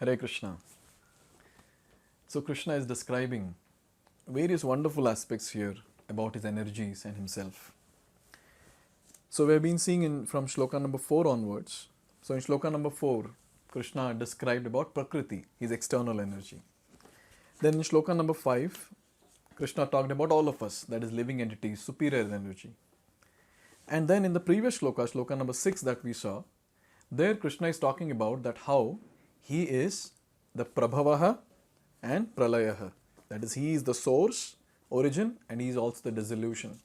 Hare Krishna. So Krishna is describing various wonderful aspects here about his energies and himself. So we have been seeing from Shloka number 4 onwards. So in Shloka number 4, Krishna described about Prakriti, his external energy. Then in Shloka number 5, Krishna talked about all of us, that is living entities, superior energy. And then in the previous Shloka, Shloka number 6 that we saw, there Krishna is talking about that how he is the Prabhavaha and Pralayaha. That is, he is the source, origin, and he is also the dissolution.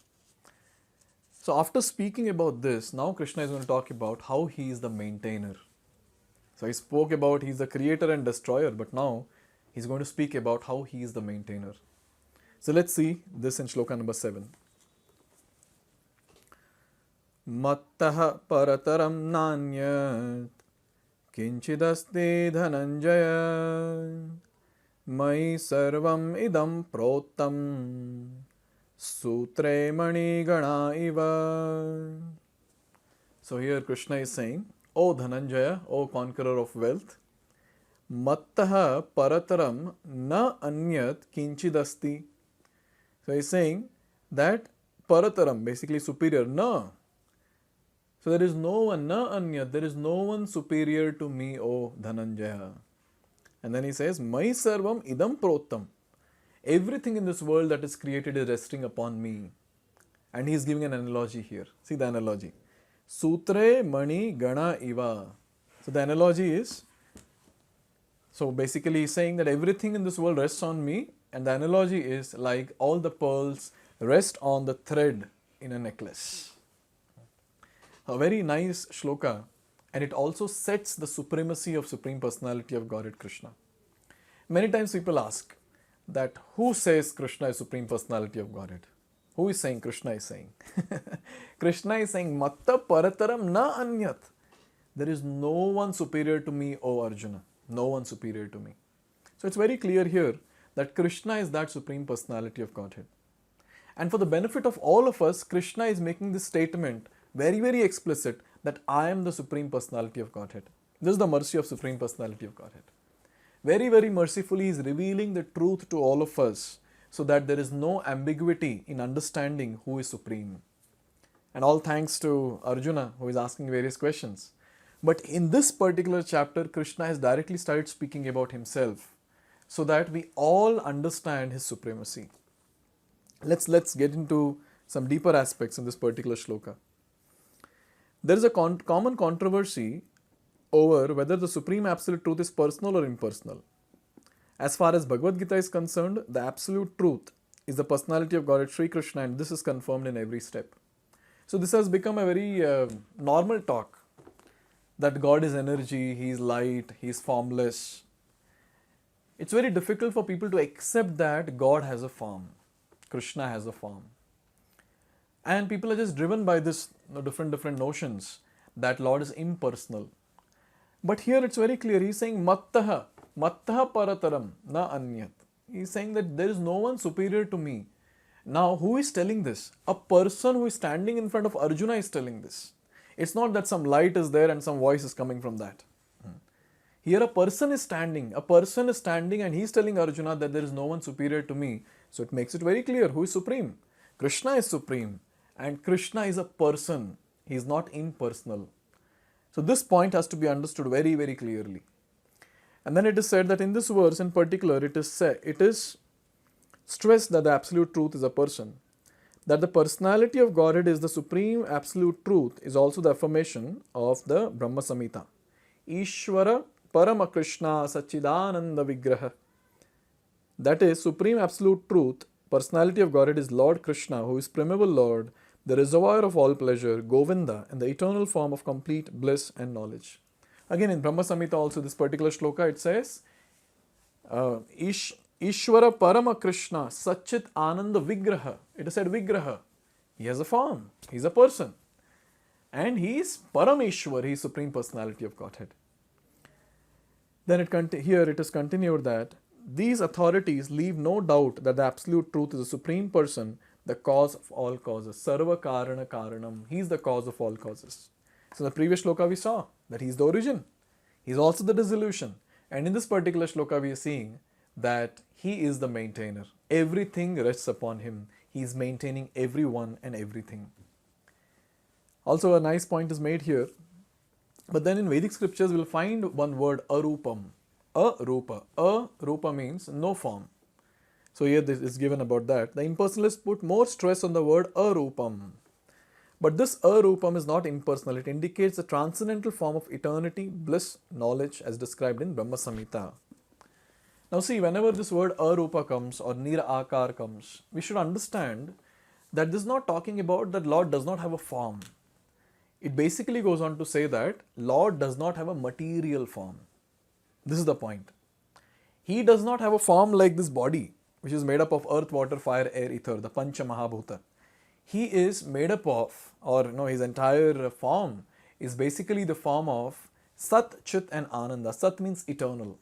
So after speaking about this, now Krishna is going to talk about how he is the maintainer. So he spoke about he is the creator and destroyer, but now he is going to speak about how he is the maintainer. So let's see this in Shloka number 7. Mattaha parataram nanyat kinchidaste dhananjaya mai sarvam idam protam sutre mani gana iva. So here Krishna is saying, O Dhananjaya, O conqueror of wealth, mattaha parataram na anyat kinchidasti. So he is saying that parataram, basically superior, na. So there is no one, na anyat, there is no one superior to me, O Dhananjaya. And then he says, Mai sarvam idam protam. Everything in this world that is created is resting upon me. And he is giving an analogy here. See the analogy. Sutre mani gana iva. So the analogy is, so basically he is saying that everything in this world rests on me. And the analogy is like all the pearls rest on the thread in a necklace. A very nice shloka, and it also sets the supremacy of Supreme Personality of Godhead Krishna. Many times people ask that who says Krishna is Supreme Personality of Godhead? Who is saying? Krishna is saying. Krishna is saying, Matta parataram na anyat. There is no one superior to me, O Arjuna. No one superior to me. So it's very clear here that Krishna is that Supreme Personality of Godhead. And for the benefit of all of us, Krishna is making this statement very, very explicit that I am the Supreme Personality of Godhead. This is the mercy of Supreme Personality of Godhead. Very, very mercifully he is revealing the truth to all of us so that there is no ambiguity in understanding who is Supreme. And all thanks to Arjuna who is asking various questions. But in this particular chapter, Krishna has directly started speaking about himself so that we all understand his supremacy. Let's get into some deeper aspects in this particular shloka. There is a common controversy over whether the Supreme Absolute Truth is personal or impersonal. As far as Bhagavad-gita is concerned, the Absolute Truth is the personality of Godhead Sri Krishna, and this is confirmed in every step. So this has become a very normal talk that God is energy, He is light, He is formless. It's very difficult for people to accept that God has a form, Krishna has a form. And people are just driven by this different notions that Lord is impersonal. But here it's very clear. He's saying mattaha parataram na anyat. He's saying that there is no one superior to me. Now who is telling this? A person who is standing in front of Arjuna is telling this. It's not that some light is there and some voice is coming from that. Here a person is standing and he's telling Arjuna that there is no one superior to me. So it makes it very clear who is supreme. Krishna is supreme. And Krishna is a person. He is not impersonal. So this point has to be understood very, very clearly. And then it is said that in this verse in particular, it is stressed that the Absolute Truth is a person. That the personality of Godhead is the Supreme Absolute Truth is also the affirmation of the Brahma Samhita. Ishvara Parama Krishna Sachidananda Vigraha. That is, Supreme Absolute Truth, personality of Godhead is Lord Krishna, who is primeval Lord, the reservoir of all pleasure, Govinda, and the eternal form of complete bliss and knowledge. Again, in Brahma Samhita also, this particular shloka, it says, Ishvara Parama Krishna Sachit Ananda Vigraha. It is said Vigraha. He has a form. He is a person. And he is Parameshwar. He is Supreme Personality of Godhead. Then here it is continued that these authorities leave no doubt that the Absolute Truth is the Supreme Person, the cause of all causes. Sarva Karana Karanam. He is the cause of all causes. So in the previous shloka we saw that he is the origin. He is also the dissolution. And in this particular shloka, we are seeing that he is the maintainer. Everything rests upon him. He is maintaining everyone and everything. Also, a nice point is made here. But then in Vedic scriptures, we'll find one word, arupam. Arupa. Arupa means no form. So here this is given about that. The impersonalists put more stress on the word arupam. But this arupam is not impersonal. It indicates the transcendental form of eternity, bliss, knowledge as described in Brahma Samhita. Now see, whenever this word arupa comes or nirakar comes, we should understand that this is not talking about that Lord does not have a form. It basically goes on to say that Lord does not have a material form. This is the point. He does not have a form like this body, which is made up of earth, water, fire, air, ether, the Pancha Mahabhuta. He is made up of, or his entire form is basically the form of Sat, Chit and Ananda. Sat means eternal.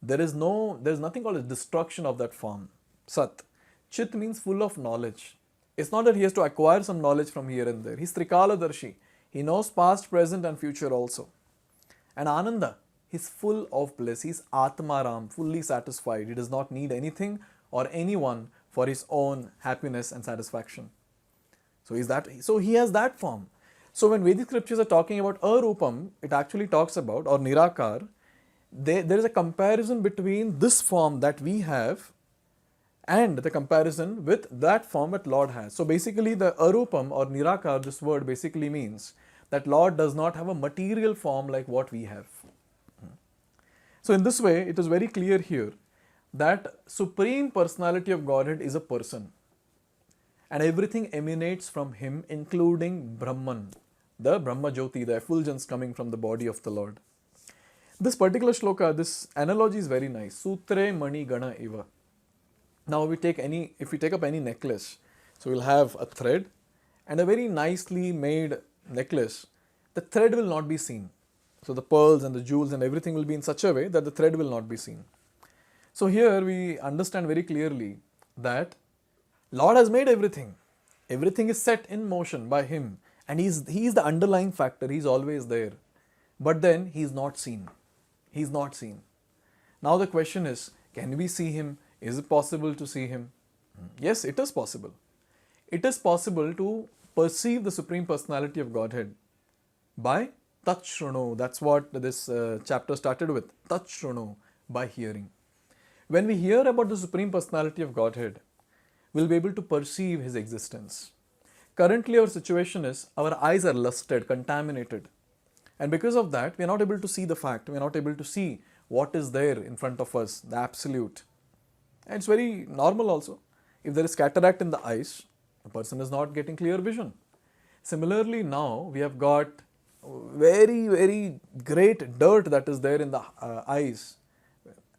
There is nothing called a destruction of that form. Sat. Chit means full of knowledge. It's not that he has to acquire some knowledge from here and there. He's Trikaladarshi. He knows past, present and future also. And Ananda, he's full of bliss. He's Atmaram, fully satisfied. He does not need anything or anyone for his own happiness and satisfaction. So he has that form. So when Vedic scriptures are talking about arupam, it actually talks about, or nirakar, there is a comparison between this form that we have and the comparison with that form that Lord has. So basically the arupam or nirakar, this word basically means that Lord does not have a material form like what we have. So in this way, it is very clear here that Supreme Personality of Godhead is a person. And everything emanates from him, including Brahman, the Brahma Jyoti, the effulgence coming from the body of the Lord. This particular shloka, this analogy is very nice. Sutre mani gana iva. Now if we take up any necklace, so we'll have a thread and a very nicely made necklace. The thread will not be seen. So the pearls and the jewels and everything will be in such a way that the thread will not be seen. So here we understand very clearly that Lord has made everything. Everything is set in motion by him. And he is the underlying factor. He is always there. But then he is not seen. He is not seen. Now the question is, can we see him? Is it possible to see him? Yes, it is possible. It is possible to perceive the Supreme Personality of Godhead by Tat Shruno. That's what this chapter started with. Tat Shruno, by hearing. When we hear about the Supreme Personality of Godhead, we'll be able to perceive his existence. Currently our situation is, our eyes are lusted, contaminated. And because of that, we are not able to see the fact. We are not able to see what is there in front of us, the absolute. And it's very normal also. If there is cataract in the eyes, a person is not getting clear vision. Similarly, now we have got very, very great dirt that is there in the eyes.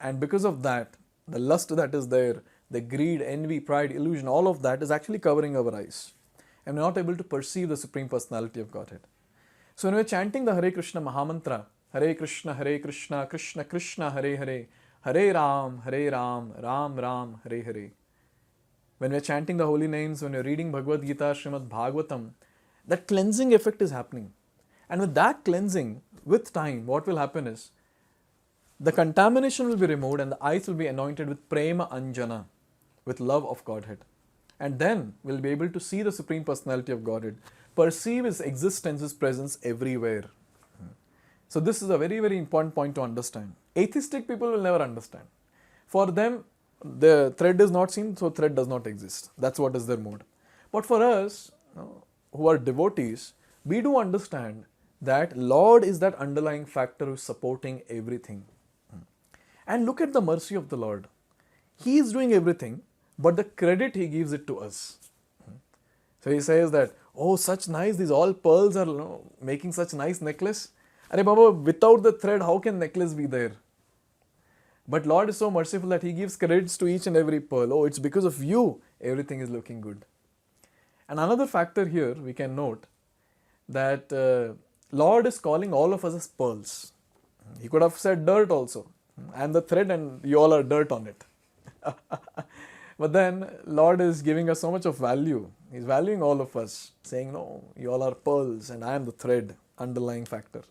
And because of that, the lust that is there, the greed, envy, pride, illusion, all of that is actually covering our eyes. And we're not able to perceive the Supreme Personality of Godhead. So when we're chanting the Hare Krishna Mahamantra, Hare Krishna, Krishna Krishna, Hare Hare, Hare Ram, Ram Ram, Hare Hare. When we're chanting the holy names, when we're reading Bhagavad-gita, Srimad Bhagavatam, that cleansing effect is happening. And with that cleansing, with time, what will happen is, the contamination will be removed and the eyes will be anointed with Prema Anjana, with love of Godhead. And then we'll be able to see the Supreme Personality of Godhead, perceive his existence, his presence everywhere. So this is a very, very important point to understand. Atheistic people will never understand. For them, the thread is not seen, so thread does not exist. That's what is their mode. But for us, who are devotees, we do understand that Lord is that underlying factor who is supporting everything. And look at the mercy of the Lord. He is doing everything, but the credit he gives it to us. So he says that, oh, such nice, these all pearls are making such nice necklace. Arey Baba, without the thread, how can necklace be there? But Lord is so merciful that he gives credits to each and every pearl. Oh, it's because of you, everything is looking good. And another factor here we can note that Lord is calling all of us as pearls. He could have said dirt also. And the thread and you all are dirt on it. But then Lord is giving us so much of value. He's valuing all of us, saying, no, you all are pearls and I am the thread, underlying factor.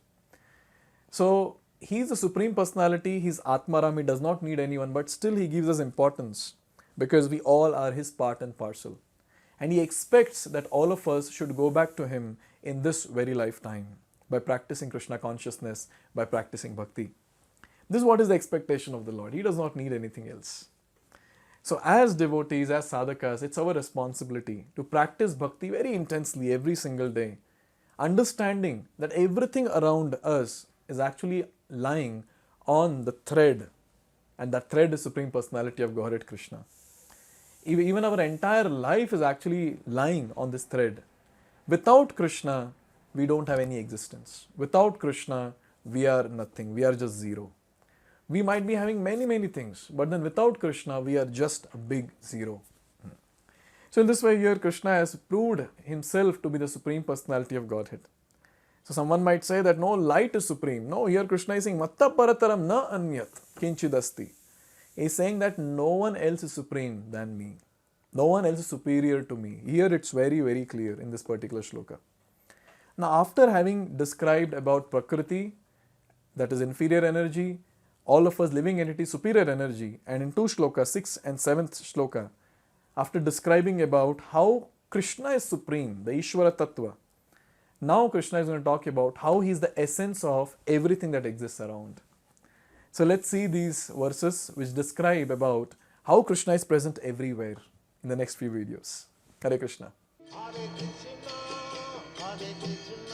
So he is the Supreme Personality, he's Atmaram, he does not need anyone, but still he gives us importance because we all are his part and parcel. And he expects that all of us should go back to him in this very lifetime by practicing Krishna consciousness, by practicing bhakti. This is what is the expectation of the Lord. He does not need anything else. So as devotees, as sadhakas, it's our responsibility to practice bhakti very intensely every single day, understanding that everything around us is actually lying on the thread, and that thread is Supreme Personality of Godhead Krishna. Even our entire life is actually lying on this thread. Without Krishna, we don't have any existence. Without Krishna, we are nothing. We are just zero. We might be having many things, but then without Krishna, we are just a big zero. So in this way here, Krishna has proved himself to be the Supreme Personality of Godhead. So someone might say that no, light is supreme. No, here Krishna is saying, Matta parataram na anyat kinchidasti. He is saying that no one else is supreme than me. No one else is superior to me. Here it's very clear in this particular shloka. Now after having described about Prakriti, that is inferior energy, all of us living entity, superior energy, and in 2 shlokas, 6th and 7th shloka, after describing about how Krishna is supreme, the Ishvara Tattva, now Krishna is going to talk about how he is the essence of everything that exists around. So let's see these verses which describe about how Krishna is present everywhere in the next few videos. Hare Krishna. Hare Krishna, Hare Krishna.